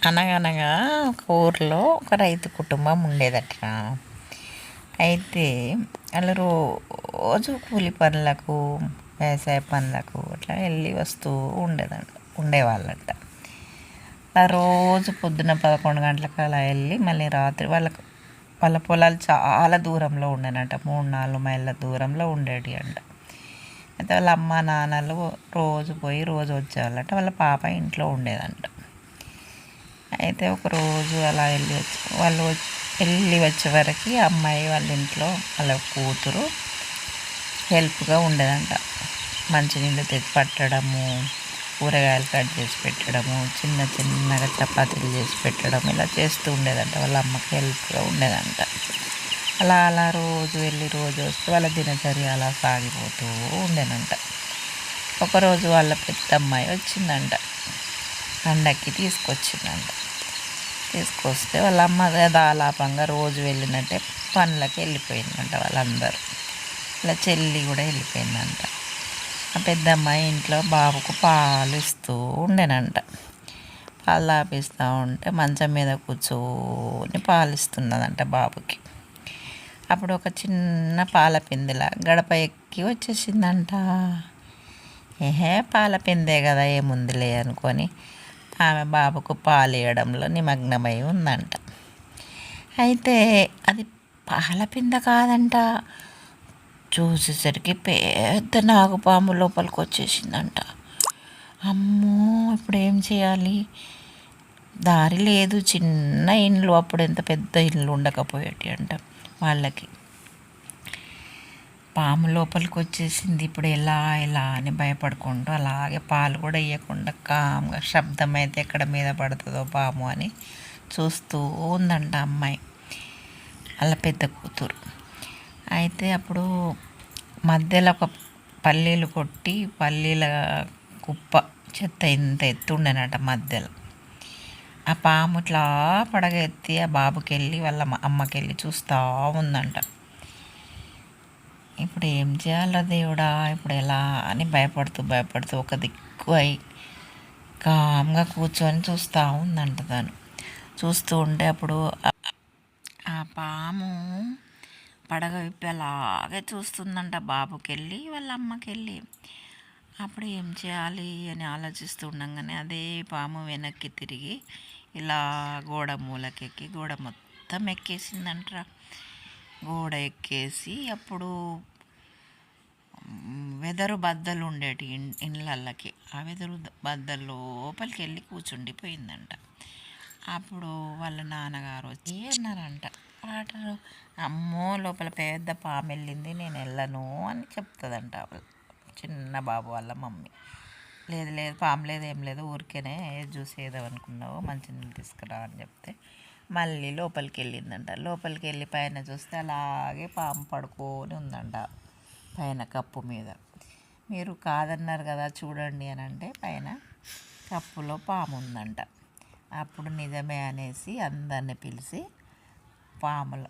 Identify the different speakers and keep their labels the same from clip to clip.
Speaker 1: అనగనగా ఒక ఊర్లో ఒక రైతు కుటుంబం ఉండేదట. అయితే వాళ్ళు రోజు కూలి పనులకు, వ్యవసాయ పనులకు అట్లా వెళ్ళి వస్తూ ఉండేవాళ్ళంట. ఆ రోజు పొద్దున 11 గంటలకు అలా వెళ్ళి మళ్ళీ రాత్రి వాళ్ళ పొలాలు చాలా దూరంలో ఉండేనంట. 3-4 మైళ్ళ దూరంలో ఉండేవి అంట. అయితే వాళ్ళ అమ్మ నాన్నలు రోజు పోయి రోజు వచ్చేవాళ్ళంట. వాళ్ళ పాప ఇంట్లో ఉండేదంట. అయితే ఒకరోజు అలా వెళ్ళి వచ్చే వరకు అమ్మాయి వాళ్ళ ఇంట్లో వాళ్ళ కూతురు హెల్ప్గా ఉండేదంట. మంచినీళ్ళు తెచ్చి పట్టడము, కూరగాయలు కట్ చేసి పెట్టడము, చిన్నగా చపాతీలు చేసి పెట్టడం, ఇలా చేస్తూ ఉండేదంట. వాళ్ళ అమ్మకి హెల్ప్గా ఉండేదంట. అలా రోజు వెళ్ళి రోజు వస్తే వాళ్ళ దినచర్య అలా సాగిపోతూ ఉండేనంట. ఒకరోజు వాళ్ళ పెద్దమ్మాయి వచ్చిందంట, పండక్కి తీసుకొస్తే వాళ్ళ అమ్మ దాలాపంగా రోజు వెళ్ళినట్టే పనులకి వెళ్ళిపోయిందంట. వాళ్ళందరూ వాళ్ళ చెల్లి కూడా వెళ్ళిపోయిందంట. ఆ పెద్దమ్మాయి ఇంట్లో బాబుకు పాలు ఇస్తూ ఉండేనంట. పాలు తాపిస్తూ ఉంటే మంచం మీద కూర్చొని పాలు ఇస్తున్నదంట బాబుకి. అప్పుడు ఒక చిన్న పాల పిందెలా గడప ఎక్కి వచ్చేసిందంట. పాల పిందే కదా, ఏముందిలే అనుకొని ఆమె బాబుకు పాలు ఇవ్వడంలో నిమగ్నమై ఉందంట. అయితే అది పాల పింద కాదంట. చూసేసరికి పెద్ద నాగుపాము లోపలికి వచ్చేసిందంట. అమ్మో, ఇప్పుడు ఏం చేయాలి? దారి లేదు, చిన్న ఇండ్లు, అప్పుడు ఎంత పెద్ద ఇండ్లు ఉండకపోయేటి అంట వాళ్ళకి. పాము లోపలికి వచ్చేసింది, ఇప్పుడు ఎలా అని భయపడుకుంటూ అలాగే పాలు కూడా ఇవ్వకుండా కామ్గా, శబ్దం అయితే ఎక్కడ మీద పడుతుందో పాము అని చూస్తూ ఉందంట అమ్మాయి, అలా పెద్ద కూతురు. అయితే అప్పుడు మధ్యలో ఒక పల్లీలు కొట్టి పల్లీల కుప్ప చెత్త ఇంత ఎత్తుండేనట మధ్యలో. ఆ పాము ఇట్లా పడగ ఎత్తి ఆ బాబుకి వెళ్ళి వాళ్ళ అమ్మకెళ్ళి చూస్తూ ఉందంట. ఇప్పుడు ఏం చేయాలో దేవుడా, ఇప్పుడు ఎలా అని భయపడుతూ ఒక దిక్కు అయి కామ్గా కూర్చొని చూస్తూ ఉందంట. తను చూస్తూ ఉంటే అప్పుడు ఆ పాము పడగ విప్పి అలాగే చూస్తుందంట బాబుకెళ్ళి వాళ్ళ అమ్మకెళ్ళి. అప్పుడు ఏం చేయాలి అని ఆలోచిస్తూ ఉండగానే అదే పాము వెనక్కి తిరిగి ఇలా గోడ మూలకెక్కి గోడ మొత్తం ఎక్కేసిందంట. గోడ ఎక్కేసి అప్పుడు వెదరు బద్దలు ఉండేటి ఇండ్లకి, ఆ వెదరు బద్దలు లోపలికి వెళ్ళి కూర్చుండిపోయిందంట. అప్పుడు వాళ్ళ నాన్నగారు వచ్చి అన్నారంట, వాటర్ అమ్మో లోపల పెద్ద పాము వెళ్ళింది, నేను వెళ్ళను అని చెప్తుందంట చిన్న బాబు వాళ్ళ మమ్మీ. లేదు పాము లేదు, ఏం లేదు, ఊరికేనే జ్యూస్ ఏదనుకున్నావు, మంచినీళ్ళు తీసుకురా అని చెప్తే మళ్ళీ లోపలికి వెళ్ళిందంట. లోపలికి వెళ్ళి పైన చూస్తే అలాగే పాము పడుకొని ఉందంట పైన కప్పు మీద. మీరు కాదన్నారు కదా చూడండి అని అంటే పైన కప్పులో పాము ఉందంట. అప్పుడు నిజమే అనేసి అందరిని పిలిచి పాముల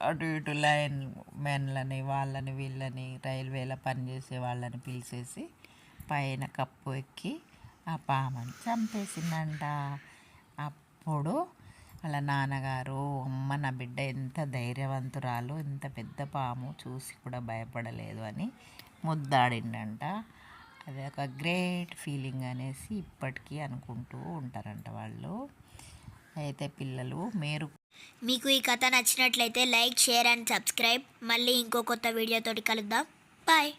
Speaker 1: అటు ఇటు లైన్ మెన్లని, వాళ్ళని వీళ్ళని, రైల్వేలో పనిచేసే వాళ్ళని పిలిచేసి పైన కప్పు ఎక్కి ఆ పాముని చంపేసిందంట. అప్పుడు వాళ్ళ నాన్నగారు, అమ్మ నా బిడ్డ ఎంత ధైర్యవంతురాలు, ఇంత పెద్ద పాము చూసి కూడా భయపడలేదు అని ముద్దాడిండంట. అది ఒక గ్రేట్ ఫీలింగ్ అనేసి ఇప్పటికీ అనుకుంటూ ఉంటారంట వాళ్ళు. అయితే పిల్లలు,
Speaker 2: మీకు ఈ కథ నచ్చినట్లయితే లైక్, షేర్ అండ్ సబ్స్క్రైబ్. మళ్ళీ ఇంకో కొత్త వీడియోతోటి కలుద్దాం. బాయ్.